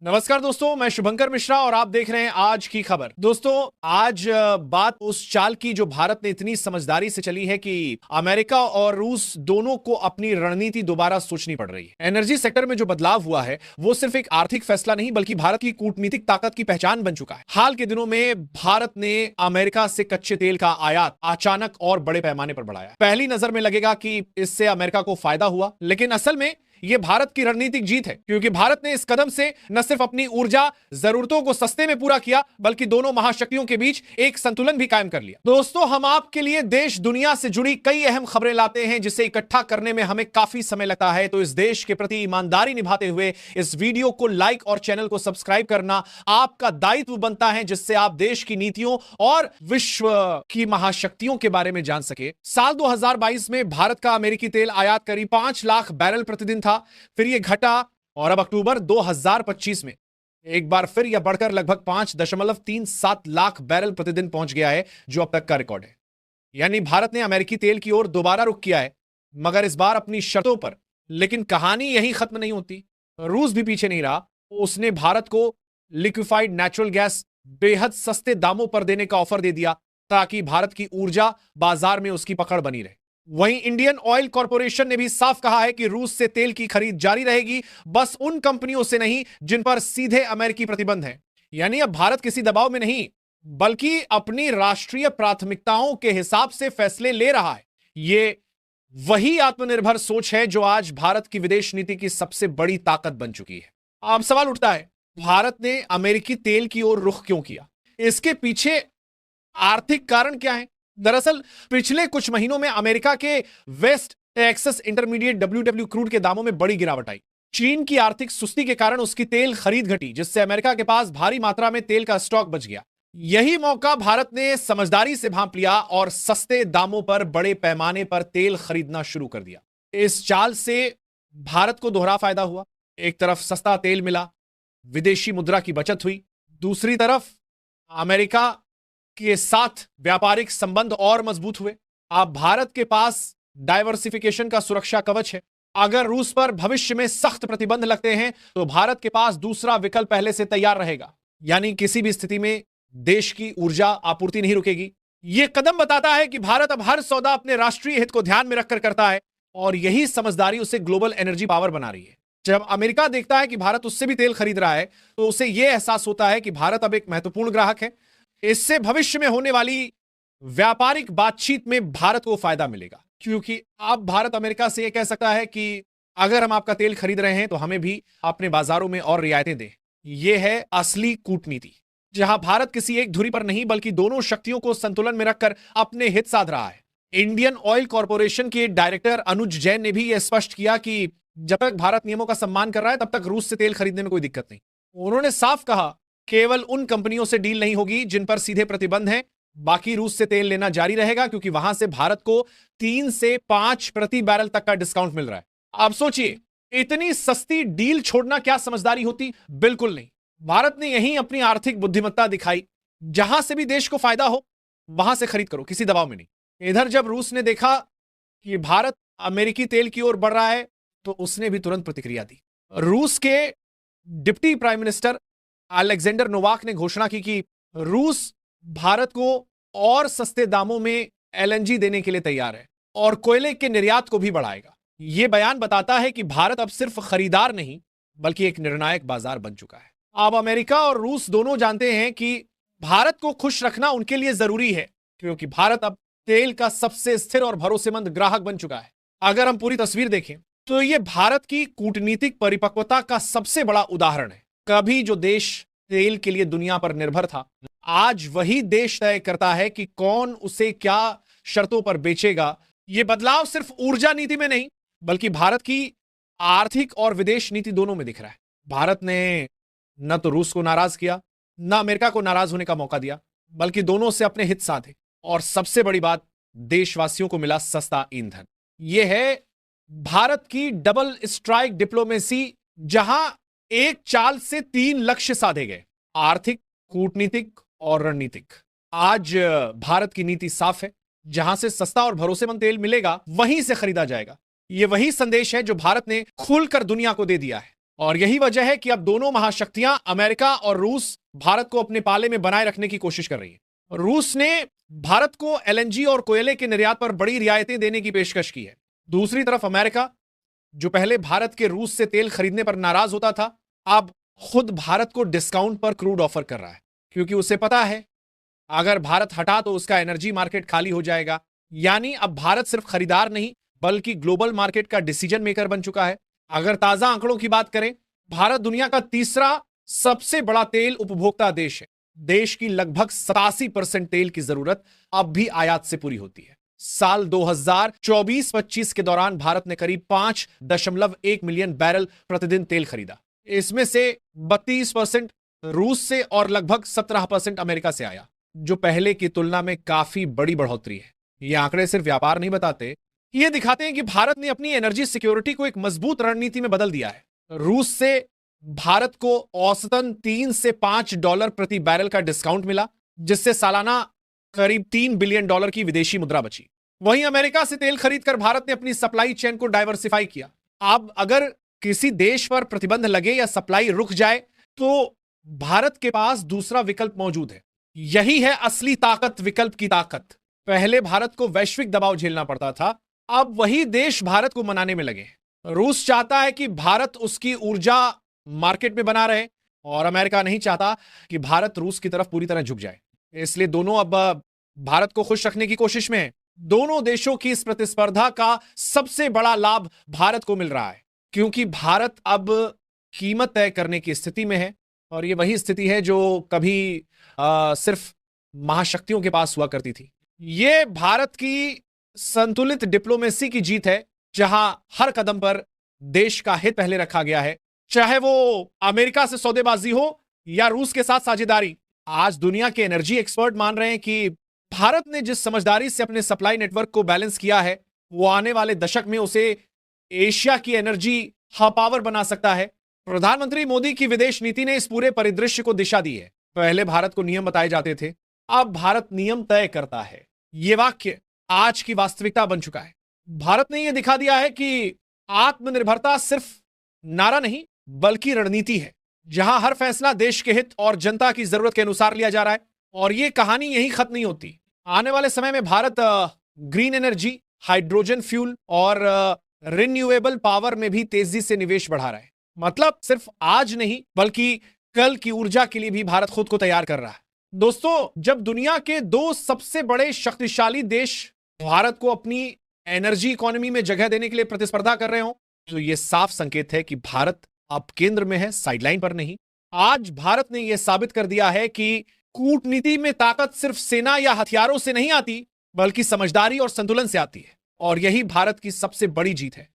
नमस्कार दोस्तों, मैं शुभंकर मिश्रा और आप देख रहे हैं आज की खबर। दोस्तों, आज बात उस चाल की जो भारत ने इतनी समझदारी से चली है कि अमेरिका और रूस दोनों को अपनी रणनीति दोबारा सोचनी पड़ रही है। एनर्जी सेक्टर में जो बदलाव हुआ है वो सिर्फ एक आर्थिक फैसला नहीं बल्कि भारत की कूटनीतिक ताकत की पहचान बन चुका है। हाल के दिनों में भारत ने अमेरिका से कच्चे तेल का आयात अचानक और बड़े पैमाने पर बढ़ाया। पहली नजर में लगेगा कि इससे अमेरिका को फायदा हुआ, लेकिन असल में यह भारत की रणनीतिक जीत है, क्योंकि भारत ने इस कदम से न सिर्फ अपनी ऊर्जा जरूरतों को सस्ते में पूरा किया बल्कि दोनों महाशक्तियों के बीच एक संतुलन भी कायम कर लिया। दोस्तों, हम आपके लिए देश दुनिया से जुड़ी कई अहम खबरें लाते हैं जिसे इकट्ठा करने में हमें काफी समय लगता है, तो इस देश के प्रति ईमानदारी निभाते हुए इस वीडियो को लाइक और चैनल को सब्सक्राइब करना आपका दायित्व बनता है, जिससे आप देश की नीतियों और विश्व की महाशक्तियों के बारे में जान सके। साल 2022 में भारत का अमेरिकी तेल आयात करीब 5 लाख बैरल प्रतिदिन था, फिर यह घटा और अब अक्टूबर 2025 में एक बार फिर यह बढ़कर लगभग 5.37 लाख बैरल प्रतिदिन पहुंच गया है, जो अब तक का रिकॉर्ड है। यानी भारत ने अमेरिकी तेल की ओर दोबारा रुख किया है, मगर इस बार अपनी शर्तों पर। लेकिन कहानी यहीं खत्म नहीं होती। रूस भी पीछे नहीं रहा। उसने भारत को लिक्विफाइड नेचुरल गैस बेहद सस्ते दामों पर देने का ऑफर दे दिया ताकि भारत की ऊर्जा बाजार में उसकी पकड़ बनी रहे। वहीं इंडियन ऑयल कॉर्पोरेशन ने भी साफ कहा है कि रूस से तेल की खरीद जारी रहेगी, बस उन कंपनियों से नहीं जिन पर सीधे अमेरिकी प्रतिबंध है। यानी अब भारत किसी दबाव में नहीं बल्कि अपनी राष्ट्रीय प्राथमिकताओं के हिसाब से फैसले ले रहा है। यह वही आत्मनिर्भर सोच है जो आज भारत की विदेश नीति की सबसे बड़ी ताकत बन चुकी है। अब सवाल उठता है, भारत ने अमेरिकी तेल की ओर रुख क्यों किया? इसके पीछे आर्थिक कारण क्या है? दरअसल पिछले कुछ महीनों में अमेरिका के West Texas intermediate WW crude के दामों में बड़ी गिरावट आई। चीन की आर्थिक सुस्ती के कारण उसकी तेल खरीद घटी, जिससे अमेरिका के पास भारी मात्रा में तेल का स्टॉक बच गया। यही मौका भारत ने समझदारी से भांप लिया और सस्ते दामों पर बड़े पैमाने पर तेल खरीदना शुरू कर दिया। इस चाल से भारत को दोहरा फायदा हुआ। एक तरफ सस्ता तेल मिला, विदेशी मुद्रा की बचत हुई, दूसरी तरफ अमेरिका के साथ व्यापारिक संबंध और मजबूत हुए। अब भारत के पास डाइवर्सिफिकेशन का सुरक्षा कवच है। अगर रूस पर भविष्य में सख्त प्रतिबंध लगते हैं तो भारत के पास दूसरा विकल्प पहले से तैयार रहेगा। यानी किसी भी स्थिति में देश की ऊर्जा आपूर्ति नहीं रुकेगी। यह कदम बताता है कि भारत अब हर सौदा अपने राष्ट्रीय हित को ध्यान में रखकर करता है, और यही समझदारी उसे ग्लोबल एनर्जी पावर बना रही है। जब अमेरिका देखता है कि भारत उससे भी तेल खरीद रहा है तो उसे यह एहसास होता है कि भारत अब एक महत्वपूर्ण ग्राहक है। इससे भविष्य में होने वाली व्यापारिक बातचीत में भारत को फायदा मिलेगा, क्योंकि अब भारत अमेरिका से यह कह सकता है कि अगर हम आपका तेल खरीद रहे हैं तो हमें भी अपने बाजारों में और रियायतें दें। यह है असली कूटनीति, जहां भारत किसी एक धुरी पर नहीं बल्कि दोनों शक्तियों को संतुलन में रखकर अपने हित साध रहा है। इंडियन ऑयल कॉर्पोरेशन के डायरेक्टर अनुज जैन ने भी यह स्पष्ट किया कि जब तक भारत नियमों का सम्मान कर रहा है तब तक रूस से तेल खरीदने में कोई दिक्कत नहीं। उन्होंने साफ कहा, केवल उन कंपनियों से डील नहीं होगी जिन पर सीधे प्रतिबंध है, बाकी रूस से तेल लेना जारी रहेगा, क्योंकि वहां से भारत को 3 से 5 प्रति बैरल तक का डिस्काउंट मिल रहा है। अब सोचिए, इतनी सस्ती डील छोड़ना क्या समझदारी होती? बिल्कुल नहीं। भारत ने यही अपनी आर्थिक बुद्धिमत्ता दिखाई। जहां से भी देश को फायदा हो वहां से खरीद करो, किसी दबाव में नहीं। इधर जब रूस ने देखा कि भारत अमेरिकी तेल की ओर बढ़ रहा है तो उसने भी तुरंत प्रतिक्रिया दी। रूस के deputy prime minister Alexander Novak ने घोषणा की कि रूस भारत को और सस्ते दामों में LNG देने के लिए तैयार है और कोयले के निर्यात को भी बढ़ाएगा। यह बयान बताता है कि भारत अब सिर्फ खरीदार नहीं बल्कि एक निर्णायक बाजार बन चुका है। अब अमेरिका और रूस दोनों जानते हैं कि भारत को खुश रखना उनके लिए जरूरी है, क्योंकि भारत अब तेल का सबसे स्थिर और भरोसेमंद ग्राहक बन चुका है। अगर हम पूरी तस्वीर देखें तो यह भारत की कूटनीतिक परिपक्वता का सबसे बड़ा उदाहरण है। कभी जो देश तेल के लिए दुनिया पर निर्भर था, आज वही देश तय करता है कि कौन उसे क्या शर्तों पर बेचेगा। यह बदलाव सिर्फ ऊर्जा नीति में नहीं बल्कि भारत की आर्थिक और विदेश नीति दोनों में दिख रहा है। भारत ने न तो रूस को नाराज किया, न अमेरिका को नाराज होने का मौका दिया, बल्कि दोनों से अपने हित साधे। और सबसे बड़ी बात, देशवासियों को मिला सस्ता ईंधन। यह है भारत की डबल स्ट्राइक डिप्लोमेसी, जहां एक चाल से 3 लक्ष्य साधे गए, आर्थिक, कूटनीतिक और रणनीतिक। आज भारत की नीति साफ है, जहां से सस्ता और भरोसेमंद तेल मिलेगा वहीं से खरीदा जाएगा। यह वही संदेश है जो भारत ने खुलकर दुनिया को दे दिया है। और यही वजह है कि अब दोनों महाशक्तियां अमेरिका और रूस भारत को अपने पाले में बनाए रखने की कोशिश कर रही है। रूस ने भारत को एलएनजी और कोयले के निर्यात पर बड़ी रियायतें देने की पेशकश की है। दूसरी तरफ अमेरिका, जो पहले भारत के रूस से तेल खरीदने पर नाराज होता था, अब खुद भारत को डिस्काउंट पर क्रूड ऑफर कर रहा है, क्योंकि उसे पता है अगर भारत हटा तो उसका एनर्जी मार्केट खाली हो जाएगा। यानी अब भारत सिर्फ खरीदार नहीं बल्कि ग्लोबल मार्केट का डिसीजन मेकर बन चुका है। अगर ताजा आंकड़ों की बात करें, भारत दुनिया का तीसरा सबसे बड़ा तेल उपभोक्ता देश है। देश की लगभग 87% तेल की जरूरत अब भी आयात से पूरी होती है। साल 2024-25 के दौरान भारत ने करीब 5.1 मिलियन बैरल प्रतिदिन तेल खरीदा। इसमें से 32% रूस से और लगभग 17% अमेरिका से आया, जो पहले की तुलना में काफी बड़ी बढ़ोतरी है। ये आंकड़े सिर्फ व्यापार नहीं बताते, ये दिखाते हैं कि भारत ने अपनी एनर्जी सिक्योरिटी को एक मजबूत रणनीति में बदल दिया है। रूस से भारत को औसतन 3 से $5 प्रति बैरल का डिस्काउंट मिला, जिससे सालाना करीब $3 बिलियन की विदेशी मुद्रा बची। वहीं अमेरिका से तेल खरीदकर भारत ने अपनी सप्लाई चेन को डाइवर्सिफाई किया। अब अगर किसी देश पर प्रतिबंध लगे या सप्लाई रुक जाए तो भारत के पास दूसरा विकल्प मौजूद है। यही है असली ताकत, विकल्प की ताकत। पहले भारत को वैश्विक दबाव झेलना पड़ता था, अब वही देश भारत को मनाने में लगे। रूस चाहता है कि भारत उसकी ऊर्जा मार्केट में बना रहे और अमेरिका नहीं चाहता कि भारत रूस की तरफ पूरी तरह झुक जाए। इसलिए दोनों अब भारत को खुश रखने की कोशिश में हैं। दोनों देशों की इस प्रतिस्पर्धा का सबसे बड़ा लाभ भारत को मिल रहा है, क्योंकि भारत अब कीमत तय करने की स्थिति में है। और ये वही स्थिति है जो कभी सिर्फ महाशक्तियों के पास हुआ करती थी। ये भारत की संतुलित डिप्लोमेसी की जीत है, जहां हर कदम पर देश का हित पहले रखा गया है, चाहे वो अमेरिका से सौदेबाजी हो या रूस के साथ साझेदारी। आज दुनिया के एनर्जी एक्सपर्ट मान रहे हैं कि भारत ने जिस समझदारी से अपने सप्लाई नेटवर्क को बैलेंस किया है, वो आने वाले दशक में उसे एशिया की एनर्जी हब पावर बना सकता है। प्रधानमंत्री मोदी की विदेश नीति ने इस पूरे परिदृश्य को दिशा दी है। पहले भारत को नियम बताए जाते थे, अब भारत नियम तय करता है। यह वाक्य आज की वास्तविकता बन चुका है। भारत ने यह दिखा दिया है कि आत्मनिर्भरता सिर्फ नारा नहीं बल्कि रणनीति है, जहां हर फैसला देश के हित और जनता की जरूरत के अनुसार लिया जा रहा है। और यह कहानी यही खत्म नहीं होती। आने वाले समय में Bharat green energy, hydrogen fuel और रिन्यूएबल पावर में भी तेजी से निवेश बढ़ा रहा है। मतलब सिर्फ आज नहीं बल्कि कल की ऊर्जा के लिए भी भारत खुद को तैयार कर रहा है। दोस्तों, जब दुनिया के दो सबसे बड़े शक्तिशाली देश भारत को अपनी एनर्जी इकोनॉमी में जगह देने के लिए प्रतिस्पर्धा कर रहे हो, तो यह साफ संकेत है कि भारत अब केंद्र में है, साइडलाइन पर नहीं। आज भारत ने यह साबित कर दिया है कि कूटनीति में ताकत सिर्फ सेना या हथियारों से नहीं आती, बल्कि समझदारी और संतुलन से आती है। और यही भारत की सबसे बड़ी जीत है।